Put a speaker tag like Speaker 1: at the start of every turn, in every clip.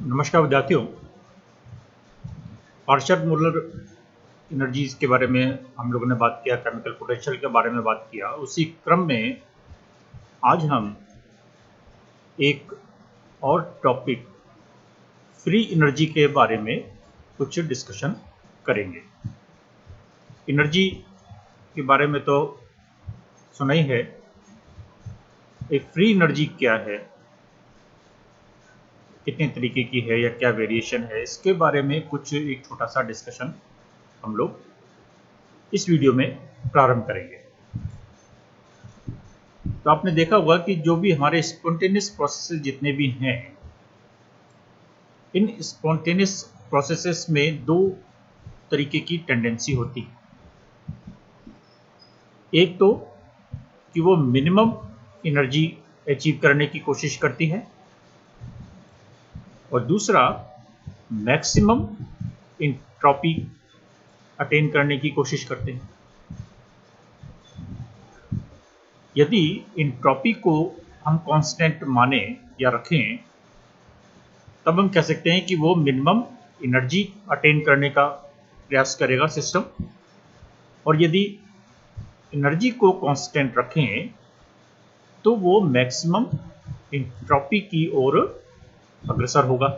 Speaker 1: नमस्कार विद्यार्थियों। Partial molar energies के बारे में हम लोगों ने बात किया, केमिकल पोटेंशियल के बारे में बात किया। उसी क्रम में आज हम एक और टॉपिक फ्री एनर्जी के बारे में कुछ डिस्कशन करेंगे। एनर्जी के बारे में तो सुना ही है। एक फ्री एनर्जी क्या है, कितने तरीके की है या क्या वेरिएशन है, इसके बारे में कुछ एक छोटा सा डिस्कशन हम लोग इस वीडियो में प्रारंभ करेंगे। तो आपने देखा होगा कि जो भी हमारे स्पॉन्टेनियस प्रोसेसेस जितने भी हैं, इन स्पॉन्टेनियस प्रोसेसेस में दो तरीके की टेंडेंसी होती है। एक तो कि वो मिनिमम एनर्जी अचीव करने की कोशिश करती है और दूसरा मैक्सिमम एंट्रोपी अटेन करने की कोशिश करते हैं। यदि एंट्रोपी को हम कांस्टेंट माने या रखें तब हम कह सकते हैं कि वो मिनिमम एनर्जी अटेन करने का प्रयास करेगा सिस्टम, और यदि एनर्जी को कांस्टेंट रखें तो वो मैक्सिमम एंट्रोपी की ओर अग्रसर होगा।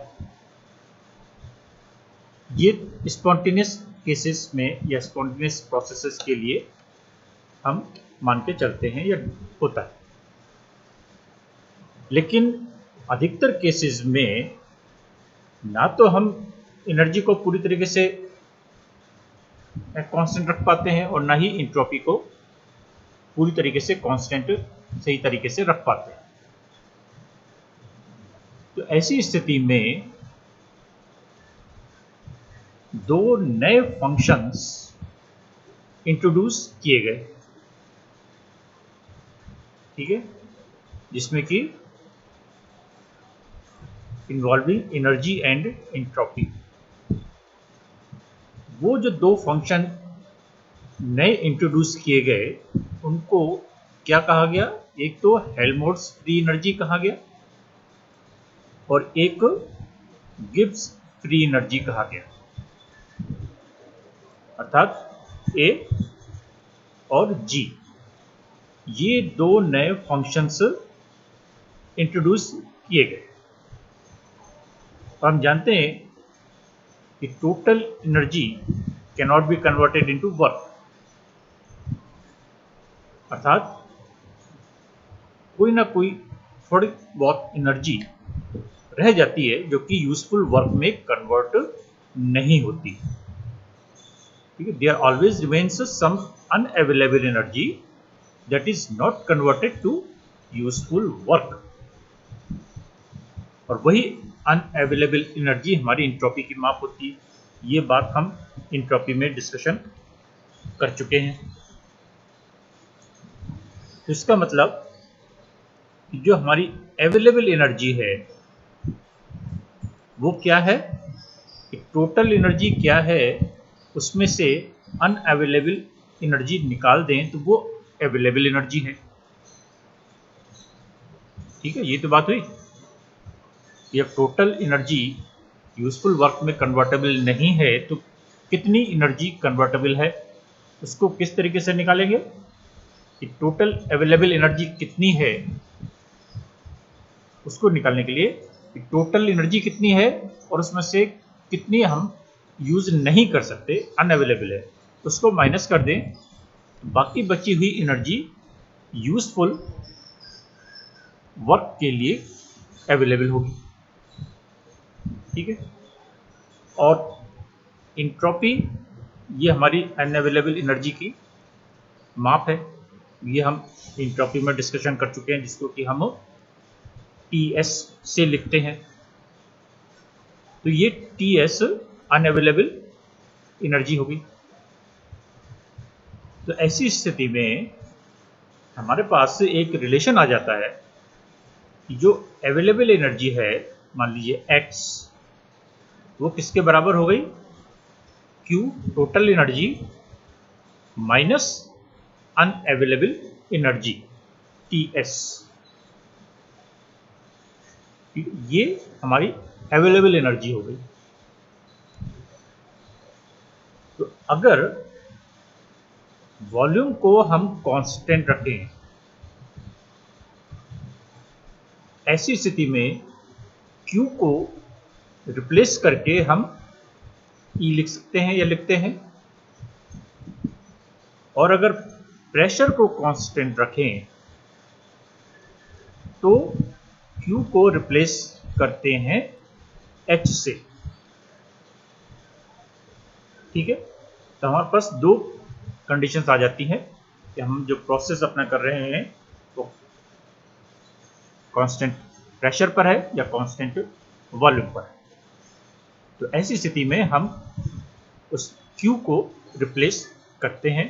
Speaker 1: ये स्पॉन्टेनियस केसेस में या स्पॉन्टेनियस प्रोसेसेस के लिए हम मान के चलते हैं या होता है। लेकिन अधिकतर केसेस में ना तो हम एनर्जी को पूरी तरीके से कांस्टेंट रख पाते हैं और ना ही एंट्रोपी को पूरी तरीके से कांस्टेंट सही तरीके से रख पाते हैं। तो ऐसी स्थिति में दो नए फंक्शंस इंट्रोड्यूस किए गए, ठीक है, जिसमें कि इन्वॉल्विंग एनर्जी एंड एंट्रोपी। वो जो दो फंक्शन नए इंट्रोड्यूस किए गए उनको क्या कहा गया? एक तो हेल्महोल्ट्ज फ्री एनर्जी कहा गया और एक गिब्स फ्री एनर्जी कहा गया, अर्थात ए और जी। ये दो नए फंक्शंस इंट्रोड्यूस किए गए। तो हम जानते हैं कि total energy can not be converted into work, अर्थात कोई ना कोई थोड़ी बहुत एनर्जी रह जाती है जो कि यूजफुल वर्क में कन्वर्ट नहीं होती। ठीक है, there always remains some unavailable energy that is not converted to useful work, और वही अनअवेलेबल एनर्जी हमारी एंट्रोपी की माप होती है। ये बात हम एंट्रोपी में डिस्कशन कर चुके हैं। तो इसका मतलब कि जो हमारी अवेलेबल एनर्जी है वो क्या है, कि टोटल एनर्जी क्या है उसमें से अनअवेलेबल एनर्जी निकाल दें तो वो अवेलेबल एनर्जी है। ठीक है, ये तो बात हुई। ये टोटल एनर्जी यूजफुल वर्क में कन्वर्टेबल नहीं है तो कितनी एनर्जी कन्वर्टेबल है उसको किस तरीके से निकालेंगे? कि टोटल अवेलेबल एनर्जी कितनी है उसको निकालने के लिए टोटल एनर्जी कितनी है और उसमें से कितनी हम यूज नहीं कर सकते, अनअवेलेबल है, उसको माइनस कर दें, बाकी बची हुई एनर्जी यूजफुल वर्क के लिए अवेलेबल होगी। ठीक है, और एंट्रोपी ये हमारी अनअवेलेबल एनर्जी की माप है। ये हम एंट्रोपी में डिस्कशन कर चुके हैं, जिसको कि हम TS से लिखते हैं। तो ये TS अनअवेलेबल एनर्जी होगी। तो ऐसी स्थिति में हमारे पास एक रिलेशन आ जाता है कि जो अवेलेबल एनर्जी है, मान लीजिए X, वो किसके बराबर हो गई? Q total energy minus unavailable energy TS। ये हमारी अवेलेबल एनर्जी हो गई। तो अगर वॉल्यूम को हम कांस्टेंट रखें, ऐसी स्थिति में Q को रिप्लेस करके हम E लिख सकते हैं या लिखते हैं, और अगर प्रेशर को कांस्टेंट रखें तो Q को रिप्लेस करते हैं H से। ठीक है, तो हमारे पास दो कंडीशंस आ जाती हैं कि हम जो प्रोसेस अपना कर रहे हैं तो कांस्टेंट प्रेशर पर है या कांस्टेंट वॉल्यूम पर है। तो ऐसी स्थिति में हम उस Q को रिप्लेस करते हैं,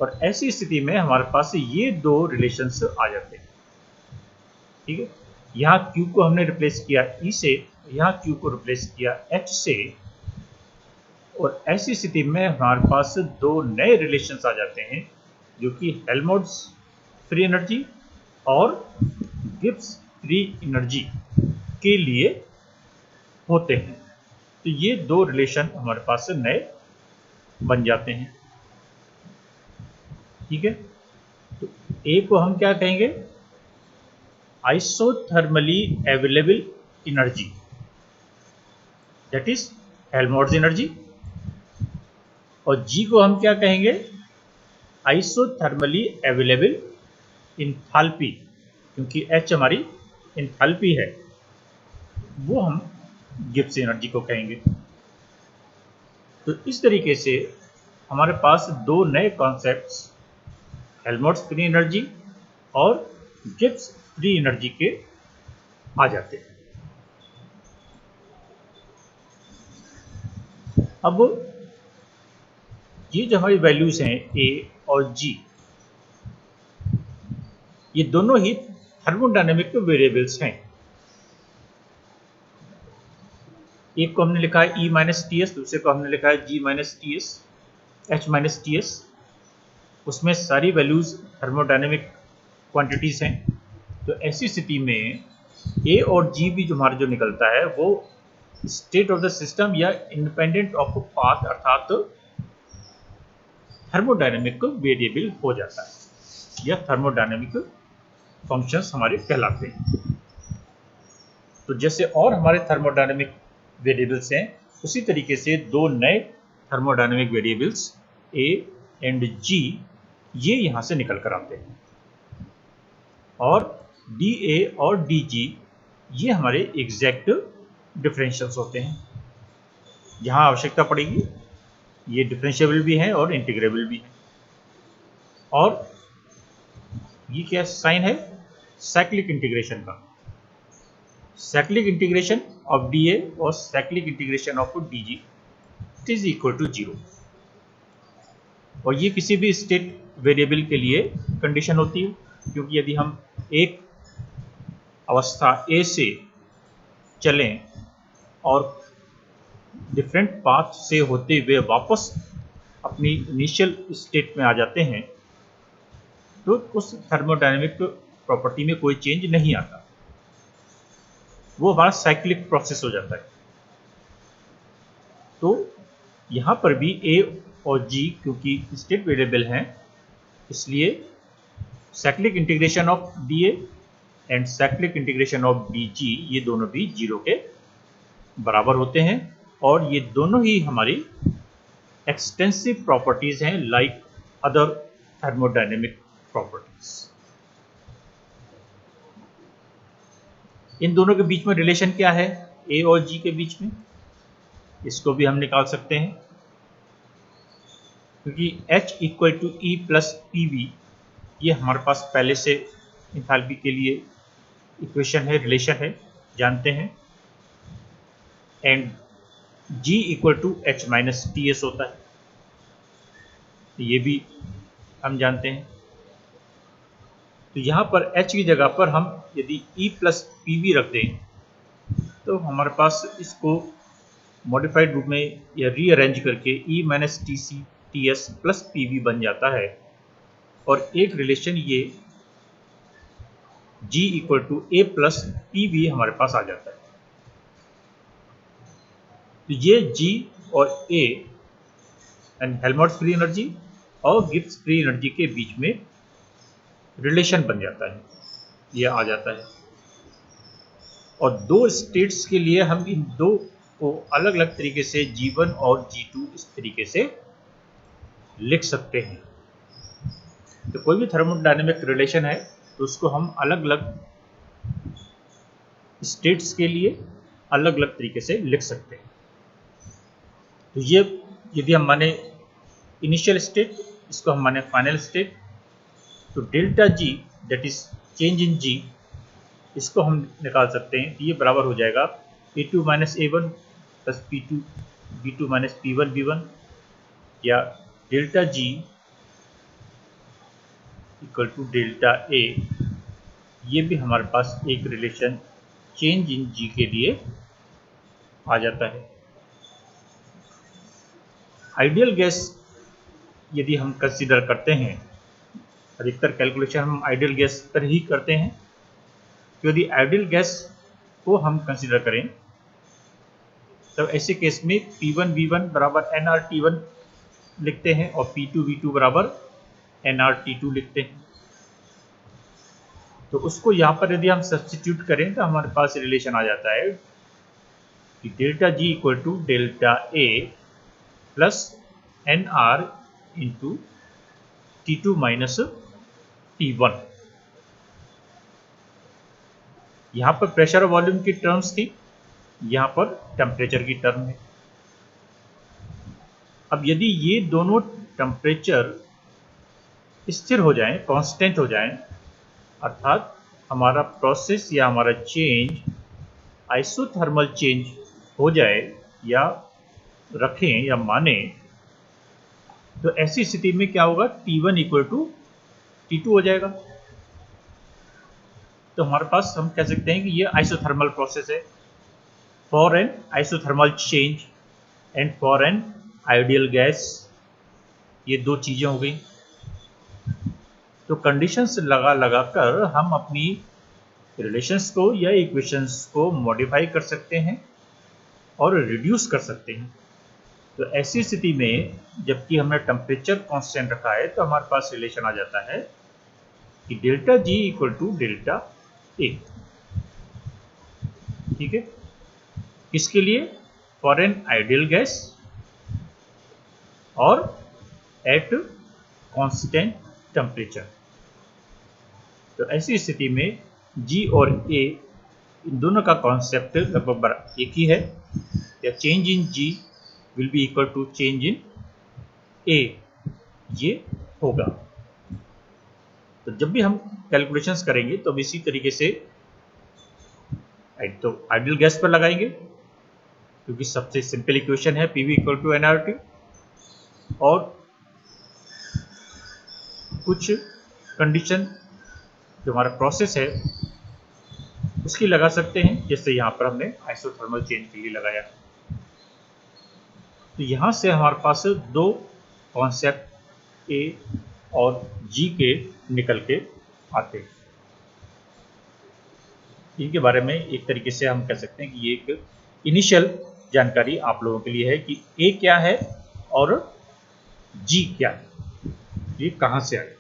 Speaker 1: और ऐसी स्थिति में हमारे पास ये दो रिलेशंस आ जाते हैं। ठीक है, यहाँ Q को हमने रिप्लेस किया E से, यहाँ Q को रिप्लेस किया H से, और ऐसी स्थिति में हमारे पास दो नए रिलेशंस आ जाते हैं जो कि हेल्महोल्ट्ज फ्री एनर्जी और गिब्स फ्री एनर्जी के लिए होते हैं। तो ये दो रिलेशन हमारे पास से नए बन जाते हैं। ठीक है, तो ए को हम क्या कहेंगे, isothermally available energy, that is Helmholtz energy, और जी को हम क्या कहेंगे, आइसोथर्मली अवेलेबल इंथैल्पी, क्योंकि एच हमारी इंथैल्पी है, वो हम गिब्स एनर्जी को कहेंगे। तो इस तरीके से हमारे पास दो नए कॉन्सेप्ट्स हेल्महोल्ट्ज फ्री एनर्जी और गिब्स फ्री एनर्जी के आ जाते हैं। अब ये जो हमारी वैल्यूज हैं ए और जी, ये दोनों ही थर्मोडायनेमिक वेरिएबल्स हैं। एक को हमने लिखा है E माइनस टी एस, दूसरे को हमने लिखा है G minus T S, H minus T S. उसमें सारी वैल्यूज थर्मोडायनेमिक क्वांटिटीज हैं। तो ऐसी स्थिति में A और G भी जो हमारा जो निकलता है वो स्टेट ऑफ द सिस्टम या इंडिपेंडेंट ऑफ पाथ अर्थात थर्मोडायनेमिक वेरिएबल हो जाता है, या थर्मोडायनेमिक फंक्शंस हमारे कहलाते हैं। तो जैसे और हमारे थर्मोडायनेमिक वेरिएबल्स हैं, उसी तरीके से दो नए thermodynamic variables A and G ये यहाँ से निकल कर आते हैं, और dA और dG ये हमारे एग्जैक्ट डिफरेंशियल्स होते हैं। जहाँ आवश्यकता पड़ेगी ये डिफरेंशिएबल भी हैं और इंटीग्रेबल भी हैं। और ये क्या साइन है, साइक्लिक इंटीग्रेशन का, साइक्लिक इंटीग्रेशन ऑफ dA और cyclic integration of dG it is equal to 0। और ये किसी भी स्टेट वेरिएबल के लिए कंडीशन होती है, क्योंकि यदि हम एक अवस्था A से चलें और डिफरेंट पाथ से होते हुए वापस अपनी इनिशियल स्टेट में आ जाते हैं, तो उस थर्मोडायनेमिक प्रॉपर्टी में कोई चेंज नहीं आता, वो हमारा साइक्लिक प्रोसेस हो जाता है। तो यहाँ पर भी A और G क्योंकि स्टेट वेरिएबल हैं, इसलिए cyclic integration of dA and cyclic integration of dG ये दोनों भी 0 के बराबर होते हैं, और ये दोनों ही हमारी एक्सटेंसिव प्रॉपर्टीज हैं लाइक अदर थर्मोडायनेमिक प्रॉपर्टीज। इन दोनों के बीच में रिलेशन क्या है, A और G के बीच में, इसको भी हम निकाल सकते हैं, क्योंकि H equal to E plus PV ये हमारे पास पहले से इंथैल्पी के लिए इक्वेशन है, रिलेशन है, जानते हैं। And G equal to H minus T S होता है, तो ये भी हम जानते हैं। तो यहाँ पर H की जगह पर हम यदि E प्लस PV रख दें तो हमारे पास इसको मॉडिफाइड रूप में या रीअरेंज करके E minus T C T S plus PV बन जाता है, और एक रिलेशन ये G equal to A plus PV हमारे पास आ जाता है। तो ये G और A and Helmholtz free energy और गिब्स फ्री एनर्जी के बीच में रिलेशन बन जाता है, ये आ जाता है। और दो स्टेट्स के लिए हम इन दो को अलग अलग तरीके से G1 और G2 इस तरीके से लिख सकते हैं। तो कोई भी थर्मोडायनेमिक रिलेशन है तो उसको हम अलग अलग स्टेट्स के लिए अलग अलग तरीके से लिख सकते हैं। तो ये यदि हम माने इनिशियल स्टेट, इसको हम माने फाइनल स्टेट, तो delta G that is change in G, इसको हम निकाल सकते हैं। ये बराबर हो जाएगा A2 minus A1 plus B2 minus P1 B1, या delta G equal to delta A। ये भी हमारे पास एक रिलेशन चेंज इन G के लिए आ जाता है। आइडियल गैस यदि हम कंसीडर करते हैं, अधिकतर कैलकुलेशन हम आइडियल गैस पर ही करते हैं, तो यदि आइडियल गैस को हम कंसीडर करें तो ऐसे केस में P1 V1 बराबर nRT1 लिखते हैं और P2 V2 बराबर nRT2 लिखते हैं। तो उसको यहाँ पर यदि हम सब्स्टिट्यूट करें तो हमारे पास रिलेशन आ जाता है कि delta G equal to delta A plus nR into T2 minus T1। यहाँ पर प्रेशर और वॉल्यूम की टर्म्स थी, यहाँ पर टेम्परेचर की टर्म है। अब यदि ये दोनों टेम्परेचर स्थिर हो जाएं, कांस्टेंट हो जाएं, अर्थात हमारा प्रोसेस या हमारा चेंज आइसोथर्मल चेंज हो जाए या रखें या माने, तो ऐसी स्थिति में क्या होगा, T1 इक्वल टू T2 हो जाएगा। तो हमारे पास हम कह सकते हैं कि ये आइसोथर्मल प्रोसेस है for an isothermal change and for an ideal gas. ये दो चीजें हो गई। तो कंडीशंस लगा कर हम अपनी रिलेशंस को या इक्वेशंस को मॉडिफाई कर सकते हैं और रिड्यूस कर सकते हैं। तो ऐसी स्थिति में जबकि हमने टेम्परेचर कांस्टेंट रखा है तो हमारे पास रिलेशन आ जाता है कि delta G equal to delta A। ठीक है, किसके लिए, फॉर एन आइडियल गैस और एट कांस्टेंट टेम्परेचर। तो ऐसी स्थिति में G और A इन दोनों का कॉन्सेप्ट लगभग एक ही है, या change in G will be equal to change in A, ये होगा। तो जब भी हम कैलकुलेशंस करेंगे तो इसी तरीके से तो आइडियल गैस पर लगाएंगे, क्योंकि सबसे सिंपल इक्वेशन है PV इक्वल टू nRT, और कुछ कंडीशन जो हमारा प्रोसेस है उसकी लगा सकते हैं, जैसे यहाँ पर हमने आइसोथर्मल चेंज के लिए लगाया। तो यहाँ से हमारे पास दो कॉन्सेप्ट A और G के निकल के आते हैं। इनके बारे में एक तरीके से हम कह सकते हैं कि ये एक इनिशियल जानकारी आप लोगों के लिए है कि A क्या है और G क्या है, ये कहाँ से आए।